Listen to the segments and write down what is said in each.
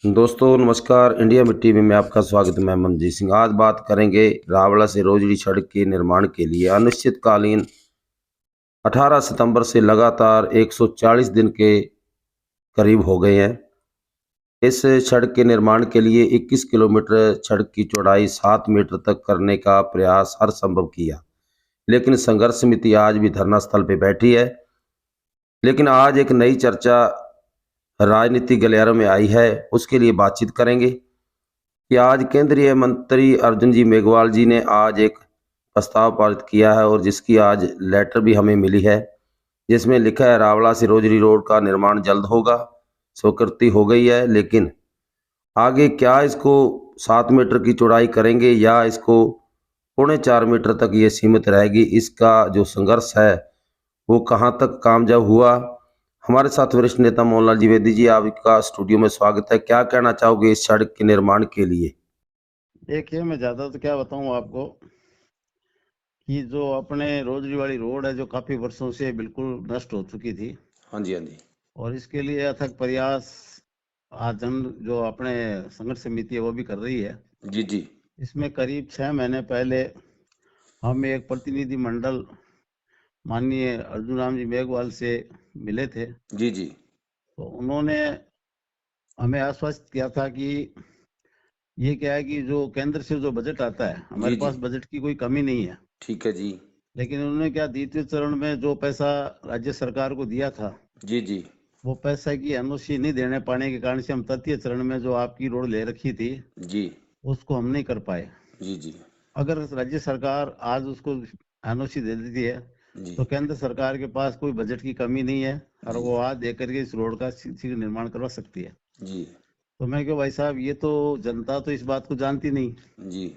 दोस्तों नमस्कार। इंडिया में टीवी में आपका स्वागत है। मैं मनजीत सिंह। आज बात करेंगे रावला से रोजड़ी सड़क के निर्माण के लिए अनिश्चितकालीन 18 सितंबर से लगातार 140 दिन के करीब हो गए हैं। इस सड़क के निर्माण के लिए 21 किलोमीटर सड़क की चौड़ाई 7 मीटर तक करने का प्रयास हर संभव किया, लेकिन संघर्ष समिति आज भी धरना स्थल पर बैठी है। लेकिन आज एक नई चर्चा राजनीतिक गलियारों में आई है, उसके लिए बातचीत करेंगे कि आज केंद्रीय मंत्री अर्जुन जी मेघवाल जी ने आज एक प्रस्ताव पारित किया है और जिसकी आज लेटर भी हमें मिली है, जिसमें लिखा है रावला से रोजरी रोड का निर्माण जल्द होगा। स्वीकृति हो गई है, लेकिन आगे क्या इसको 7 मीटर की चौड़ाई करेंगे या इसको 4.25 मीटर तक ये सीमित रहेगी, इसका जो संघर्ष है वो कहाँ तक कामयाब हुआ। हमारे साथ वरिष्ठ नेता मोहनलाल द्विवेदी जी, आपका स्टूडियो में स्वागत है। क्या कहना चाहोगे इस सड़क के निर्माण के लिए? देखिए, मैं ज्यादा तो क्या बताऊं आपको कि जो अपने रोजरी वाली रोड है जो काफी वर्षों से बिल्कुल नष्ट हो चुकी थी, हाँ जी, हाँ जी, और इसके लिए अथक प्रयास आज जन जो अपने संघर्ष समिति है वो भी कर रही है। जी जी, इसमें करीब 6 महीने पहले हम एक प्रतिनिधि मंडल माननीय अर्जुन राम जी मेघवाल से मिले थे। जी जी, तो उन्होंने हमें आश्वस्त किया था कि ये क्या है कि जो केंद्र से जो बजट आता है, जी हमारे जी, पास बजट की कोई कमी नहीं है। ठीक है जी, लेकिन उन्होंने क्या द्वितीय चरण में जो पैसा राज्य सरकार को दिया था, जी जी, वो पैसा की एनओसी नहीं देने पाने के कारण से हम तृतीय चरण में जो आपकी रोड ले रखी थी जी उसको हम नहीं कर पाए। जी जी, अगर राज्य सरकार आज उसको एनओसी दे देती है जी तो केंद्र सरकार के पास कोई बजट की कमी नहीं है और जी, वो आज दे करके इस रोड का शीघ्र निर्माण करवा सकती है। जी तो मैं क्यों भाई साहब, ये तो जनता तो इस बात को जानती नहीं। जी,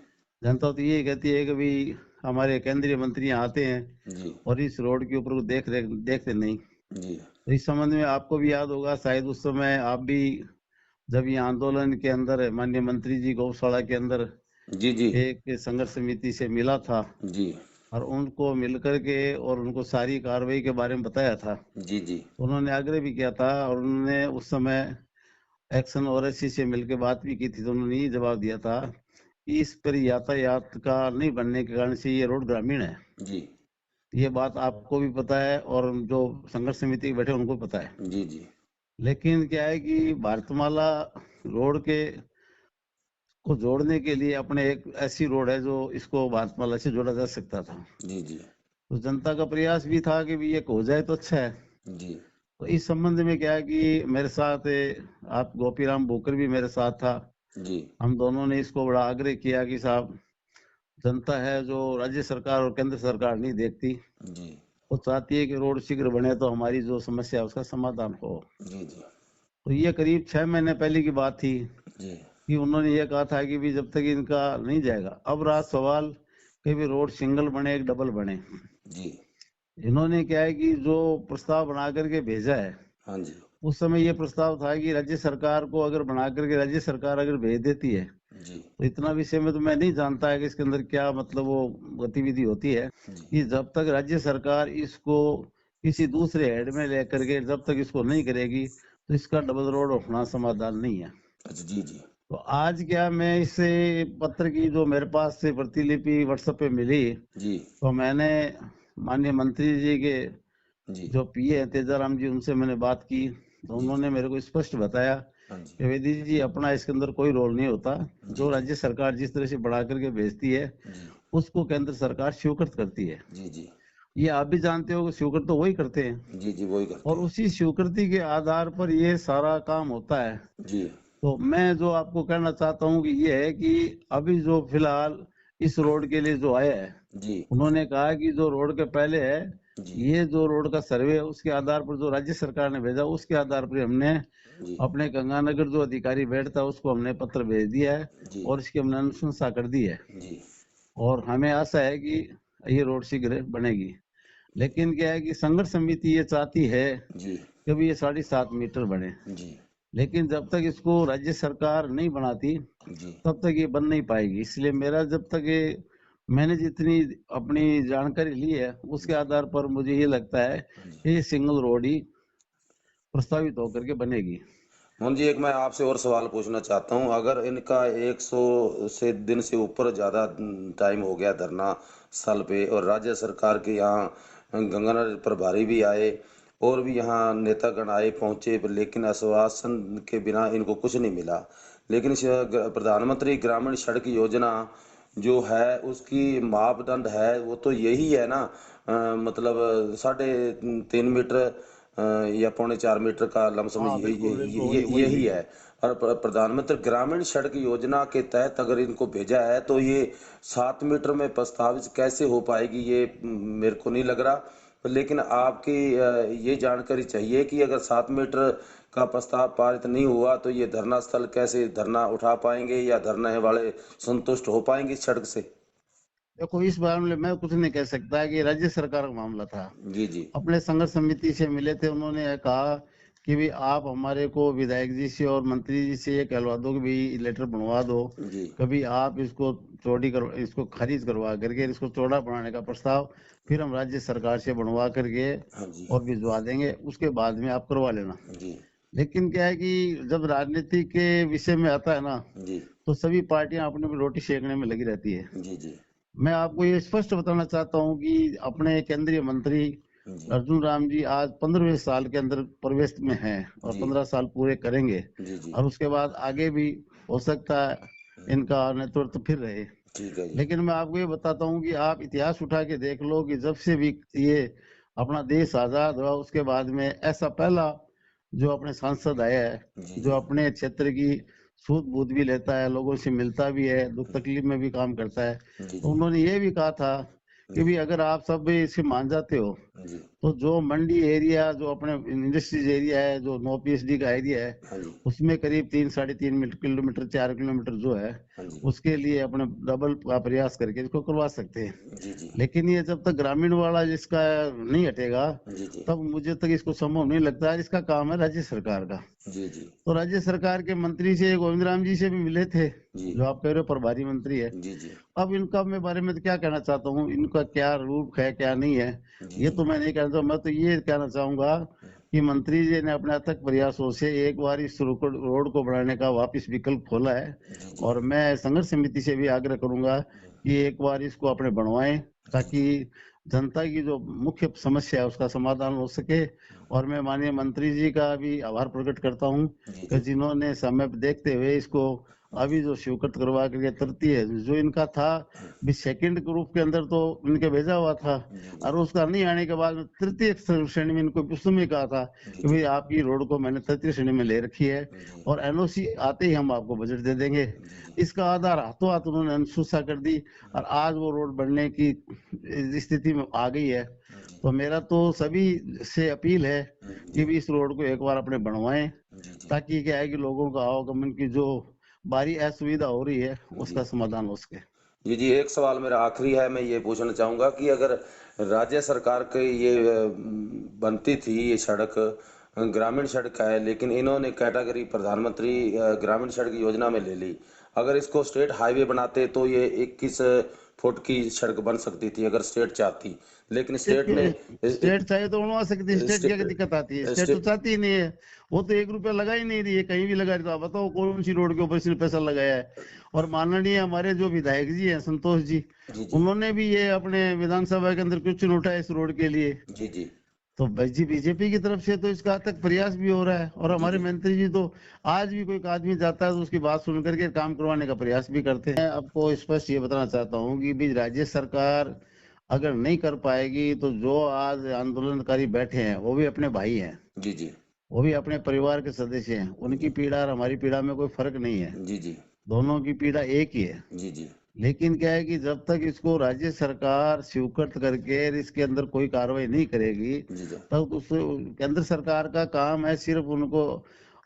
जनता तो ये कहती है कि भाई हमारे केंद्रीय मंत्री यहाँ आते हैं जी और इस रोड के ऊपर देखते नहीं। जी, तो इस संबंध में आपको भी याद होगा, शायद उस समय आप भी जब ये आंदोलन के अंदर माननीय मंत्री जी गौशाला के अंदर जी जी, एक संघर्ष समिति से मिला था जी और उनको मिलकर के और उनको सारी कार्रवाई के बारे में बताया था। जी, जी उन्होंने आग्रह भी किया था और उन्होंने उस समय एक्शन ओवैसी से मिलकर बात भी की थी। तो उन्होंने ये जवाब दिया था कि इस पर यातायात का नहीं बनने के कारण से ये रोड ग्रामीण है। जी, ये बात आपको भी पता है और जो संघर्ष समिति के बैठे उनको पता है। जी जी, लेकिन क्या है कि भारतमाला रोड के को जोड़ने के लिए अपने एक ऐसी रोड है जो इसको भारतमाला से जोड़ा जा सकता था। जी जी, तो जनता का प्रयास भी था कि भी ये हो जाए तो अच्छा है। जी तो इस संबंध में क्या है कि मेरे साथ आप गोपीराम बोकर भी मेरे साथ था। जी, हम दोनों ने इसको बड़ा आग्रह किया कि साहब, जनता है जो राज्य सरकार और केंद्र सरकार नहीं देखती, जी वो चाहती है कि रोड शीघ्र बने तो हमारी जो समस्या है उसका समाधान हो। जी, जी तो ये करीब 6 महीने पहले की बात थी जी, कि उन्होंने ये कहा था कि भी जब तक इनका नहीं जाएगा। अब रहा सवाल कि भी रोड सिंगल बने एक डबल बने। जी, इन्होंने क्या है कि जो प्रस्ताव बना करके भेजा है, हाँ जी, उस समय ये प्रस्ताव था कि राज्य सरकार को अगर बना करके राज्य सरकार अगर भेज देती है, जी तो इतना विषय में तो मैं नहीं जानता है कि इसके अंदर क्या मतलब वो गतिविधि होती है जी, कि जब तक राज्य सरकार इसको किसी दूसरे हेड में लेकर के जब तक इसको नहीं करेगी तो इसका डबल रोड होना समाधान नहीं है। अच्छा, जी जी, तो आज क्या, मैं इस पत्र की जो मेरे पास से प्रतिलिपि व्हाट्सएप पे मिली, जी तो मैंने माननीय मंत्री जी के जी, जो पीए हैं तेजाराम जी, उनसे मैंने बात की। तो जी, उन्होंने मेरे को स्पष्ट बताया हाँ जी, कि वेदी जी, अपना इसके अंदर कोई रोल नहीं होता। जी जो जी, राज्य सरकार जिस तरह से बढ़ा करके भेजती है जी उसको केंद्र सरकार स्वीकृत करती है। जी, जी ये आप भी जानते हो कि स्वीकृत तो वही करते हैं जी, जी वही करते और हैं। उसी स्वीकृति के आधार पर ये सारा काम होता है। जी तो मैं जो आपको कहना चाहता हूँ कि ये है कि अभी जो फिलहाल इस रोड के लिए जो आया है, जी उन्होंने कहा कि जो रोड के पहले है, जी ये जो रोड का सर्वे है उसके आधार पर जो राज्य सरकार ने भेजा उसके आधार पर हमने जी अपने गंगानगर जो अधिकारी बैठता है उसको हमने पत्र भेज दिया है जी और इसकी हमने अनुशंसा कर दी है जी और हमें आशा है कि ये रोड शीघ्र बनेगी। लेकिन क्या है कि संघर्ष समिति ये चाहती है जी कि भी ये 7.5 मीटर बने। जी लेकिन जब तक इसको राज्य सरकार नहीं बनाती जी तब तक ये बन नहीं पाएगी। इसलिए मेरा जब तक ये मैंने जितनी अपनी जानकारी ली है उसके जी आधार पर मुझे ये लगता है हाँ जी। कि ये सिंगल रोड ही प्रस्तावित होकर के बनेगी। मोहन जी, एक मैं आपसे और सवाल पूछना चाहता हूँ। अगर इनका 100 से दिन से ऊपर ज़्यादा टाइम हो गया धरना स्थल पे, और राज्य सरकार के यहाँ गंगानगर प्रभारी भी आए और भी यहाँ नेतागण आए पहुँचे, लेकिन आश्वासन के बिना इनको कुछ नहीं मिला। लेकिन प्रधानमंत्री ग्रामीण सड़क योजना जो है उसकी मापदंड है वो तो यही है ना, मतलब 3.5 मीटर या 3.25 मीटर का लमसम हाँ बिल्कुल बिल्कुल, वही वही यही वही। है। और प्रधानमंत्री ग्रामीण सड़क योजना के तहत अगर इनको भेजा है तो ये 7 मीटर में प्रस्तावित कैसे हो पाएगी, ये मेरे को नहीं लग रहा। लेकिन आपकी ये जानकारी चाहिए कि अगर 7 मीटर का प्रस्ताव पारित नहीं हुआ तो ये धरना स्थल कैसे धरना उठा पाएंगे, या धरने वाले संतुष्ट हो पाएंगे इस सड़क से। देखो, इस मामले में मैं कुछ नहीं कह सकता कि राज्य सरकार का मामला था। जी जी। अपने संघर्ष समिति से मिले थे, उन्होंने कहा कि भी आप हमारे को विधायक जी से और मंत्री जी से ये कहलवा दो कि भाई लेटर बनवा दो, जी कभी आप इसको इसको खारिज करवा करके इसको चौड़ा बनाने का प्रस्ताव फिर हम राज्य सरकार से बनवा करके हाँ जी। और भिजवा देंगे, उसके बाद में आप करवा लेना। जी लेकिन क्या है कि जब राजनीति के विषय में आता है ना, जी। तो सभी पार्टियां अपनी अपनी रोटी सेकने में लगी रहती है। जी जी। मैं आपको ये स्पष्ट बताना चाहता हूँ कि अपने केंद्रीय मंत्री जी अर्जुन राम जी आज 15वें साल के अंदर प्रवेश में हैं और जी। 15 साल पूरे करेंगे, जी जी। और उसके बाद आगे भी हो सकता है इनका नेतृत्व फिर रहे। ठीक है जी। लेकिन मैं आपको ये बताता हूँ कि आप इतिहास उठा के देख लो कि जब से भी ये अपना देश आजाद हुआ उसके बाद में ऐसा पहला जो अपने सांसद आया है, जी जो जी। अपने क्षेत्र की सूझ बूझ भी लेता है, लोगों से मिलता भी है, दुख तकलीफ में भी काम करता है, जी तो जी। उन्होंने ये भी कहा था कि जी भी अगर आप सब भी इसे मान जाते हो जी। तो जो मंडी एरिया, जो अपने इंडस्ट्रीज एरिया है, जो 9 PhD का एरिया है, हाँ जी। उसमें करीब 3 साढ़े 3 किलोमीटर 4 किलोमीटर जो है, हाँ जी। उसके लिए अपने डबल का प्रयास करके इसको करवा सकते हैं। जी जी। लेकिन ये जब तक ग्रामीण वाला जिसका नहीं हटेगा, जी जी। तब मुझे तक इसको संभव नहीं लगता है। इसका काम है राज्य सरकार का। जी जी। तो राज्य सरकार के मंत्री से गोविंद राम जी से भी मिले थे, जी जो आप कह रहे हो प्रभारी मंत्री है। जी। जी अब इनका मैं बारे में तो क्या कहना चाहता हूँ, इनका क्या रूप है क्या नहीं है, जी। ये जी तो मैं नहीं कहना चाहता। मैं तो ये कहना चाहूंगा कि मंत्री जी ने अपने अथक प्रयासों से एक बार इस रोड को बढ़ाने का वापस विकल्प खोला है, जी। जी और मैं संघर्ष समिति से भी आग्रह करूंगा कि एक बार इसको अपने बनवाएं, ताकि जनता की जो मुख्य समस्या है उसका समाधान हो सके। और मैं माननीय मंत्री जी का भी आभार प्रकट करता हूं जी। कि जी जिन्होंने समय पे देखते हुए इसको अभी जो स्वीकृत करवा करके तृतीय जो इनका था भी सेकंड ग्रुप के अंदर तो इनके भेजा हुआ था, जी। और उसका नहीं आने के बाद में तृतीय श्रेणी में इनको उस समय कहा था जी कि भाई आपकी रोड को मैंने तृतीय श्रेणी में ले रखी है, जी। और एनओसी आते ही हम आपको बजट दे देंगे। जी इसका आधार हाथों हाथ उन्होंने अनुशंसा कर दी, और आज वो रोड बनने की स्थिति में आ गई है। तो मेरा तो सभी से अपील है कि भी इस रोड को एक बार अपने बनवाएं, जी। ताकि क्या है कि लोगों का आवागमन की जो भारी असुविधा हो रही है जी उसका समाधान हो सके। जी। जी, एक सवाल मेरा आखिरी है, मैं ये पूछना चाहूँगा कि अगर राज्य सरकार की ये बनती थी ये सड़क, ग्रामीण सड़क है, लेकिन इन्होंने कैटेगरी प्रधानमंत्री ग्रामीण सड़क योजना में ले ली। अगर इसको स्टेट हाईवे बनाते तो ये 21 फुट की सड़क बन सकती थी अगर स्टेट चाहती, लेकिन स्टेट ने स्टेट चाहे तो बनवा सकती है, स्टेट क्या दिक्कत आती है? स्टेट तो स्टेट चाहती ही नहीं है, वो तो 1 रुपया लगा ही नहीं रही है, कहीं भी लगा रही। तो आप बताओ कौन सी रोड के ऊपर सिर्फ पैसा लगाया है? और माननीय हमारे जो विधायक जी हैं संतोष जी, जी जी। उन्होंने भी ये अपने विधानसभा के अंदर क्वेश्चन उठाया इस रोड के लिए। जी जी। तो बीजेपी की तरफ से तो इसका तक प्रयास भी हो रहा है, और जी हमारे जी। मंत्री जी तो आज भी कोई आदमी जाता है तो उसकी बात सुन करके काम करवाने का प्रयास भी करते हैं। मैं आपको स्पष्ट ये बताना चाहता हूँ कि भी राज्य सरकार अगर नहीं कर पाएगी तो जो आज आंदोलनकारी बैठे हैं वो भी अपने भाई हैं, जी जी। वो भी अपने परिवार के सदस्य हैं। उनकी जी पीड़ा और हमारी पीड़ा में कोई फर्क नहीं है, जी। जी दोनों की पीड़ा एक ही है। जी। जी लेकिन क्या है कि जब तक इसको राज्य सरकार स्वीकृत करके इसके अंदर कोई कार्रवाई नहीं करेगी, जी। जी तब उस केंद्र सरकार का काम है सिर्फ उनको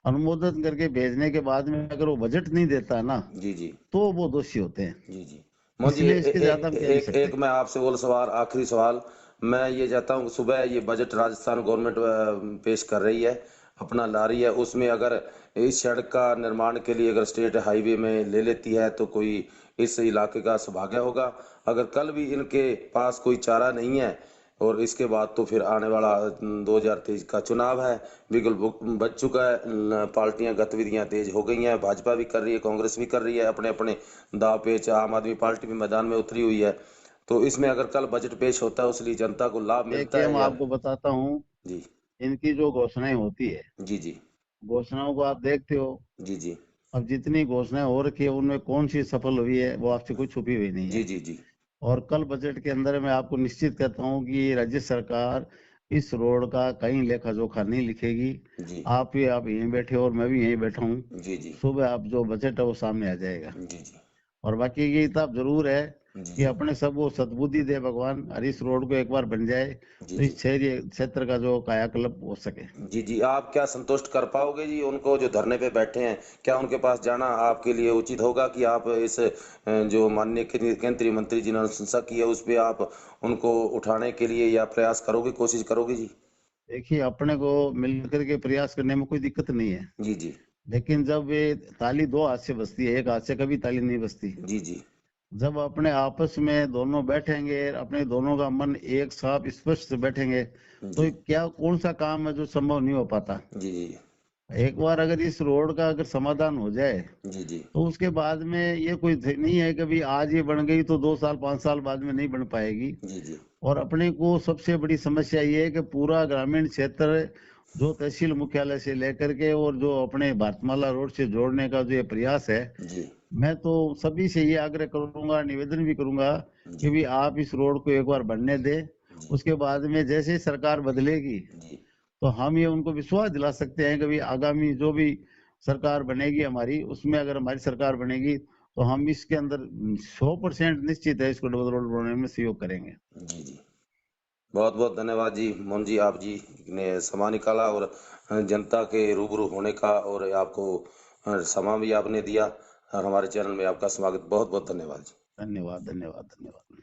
अनुमोदन करके भेजने के बाद में अगर वो बजट नहीं देता ना, जी। जी तो वो दोषी होते हैं। जी। जी मोहन जी, इसलिए इसके ज्यादा हम कह नहीं सकते। एक मैं आपसे और सवाल, आखिरी सवाल। मैं ये चाहता हूँ, सुबह ये बजट राजस्थान गवर्नमेंट पेश कर रही है, अपना ला रही है, उसमें अगर इस सड़क का निर्माण के लिए अगर स्टेट हाईवे में ले लेती है तो कोई इस इलाके का सौभाग्य होगा। अगर कल भी इनके पास कोई चारा नहीं है, और इसके बाद तो फिर आने वाला 2023 का चुनाव है, बिल्कुल बच चुका है। पार्टियां गतिविधियां तेज हो गई हैं, भाजपा भी कर रही है, कांग्रेस भी कर रही है, अपने अपने दाव पेच, आम आदमी पार्टी भी मैदान में उतरी हुई है। तो इसमें अगर कल बजट पेश होता है उसलिए जनता को लाभ मिलता देखिए, है मैं या? आपको बताता हूँ, जी इनकी जो घोषणाएं होती है, जी जी घोषणाओं को आप देखते हो। जी जी अब जितनी घोषणाएं हो रखी है उनमें कौन सी सफल हुई है वो आपसे कोई छुपी हुई नहीं जी है। जी जी और कल बजट के अंदर मैं आपको निश्चित कहता हूँ कि राज्य सरकार इस रोड का कहीं लेखा जोखा नहीं लिखेगी। जी आप यहीं बैठे हो और मैं भी यहीं बैठा हूँ। जी जी सुबह आप जो बजट है वो सामने आ जाएगा। जी जी और बाकी ये इतना जरूर है जी कि जी अपने सब वो सद्बुद्धि दे भगवान, और इस रोड को एक बार बन जाए जी तो जी इस शहरी क्षेत्र का जो कायाकल्प हो सके। जी जी आप क्या संतुष्ट कर पाओगे जी उनको जो धरने पे बैठे हैं? क्या उनके पास जाना आपके लिए उचित होगा कि आप इस जो माननीय केंद्रीय मंत्री जिन्होंने अनुशंसा की है उस पे आप उनको उठाने के लिए या प्रयास करोगे, कोशिश करोगे जी? देखिए, अपने को मिलकर के प्रयास करने में कोई दिक्कत नहीं है। जी जी लेकिन जब ये ताली दो हाथ से बजती है, एक हाथ से कभी ताली नहीं बजती। जी जी जब अपने आपस में दोनों बैठेंगे, अपने दोनों का मन एक साफ स्पष्ट से बैठेंगे, तो जी क्या कौन सा काम है जो संभव नहीं हो पाता। जी जी एक बार अगर इस रोड का अगर समाधान हो जाए जी जी तो उसके बाद में ये कोई नहीं है कि भाई आज ये बन गई तो 2 साल 5 साल बाद में नहीं बन पाएगी। जी जी और अपने को सबसे बड़ी समस्या ये है कि पूरा ग्रामीण क्षेत्र जो तहसील मुख्यालय से लेकर के और जो अपने भारतमाला रोड से जोड़ने का जो ये प्रयास है, जी मैं तो सभी से ये आग्रह करूंगा, निवेदन भी करूंगा कि जी भी आप इस रोड को एक बार बनने दें। जी उसके बाद में जैसे ही सरकार बदलेगी जी तो हम ये उनको विश्वास दिला सकते हैं कि भी आगामी जो भी सरकार बनेगी हमारी, उसमें अगर हमारी सरकार बनेगी तो हम इसके अंदर 100% निश्चित है इसको डबल रोड बनाने में सहयोग करेंगे। जी जी बहुत बहुत धन्यवाद जी मोहन जी, आप जी ने समय निकाला और जनता के रूबरू होने का, और आपको समय भी आपने दिया, और हमारे चैनल में आपका स्वागत, बहुत बहुत धन्यवाद जी। धन्यवाद, धन्यवाद, धन्यवाद।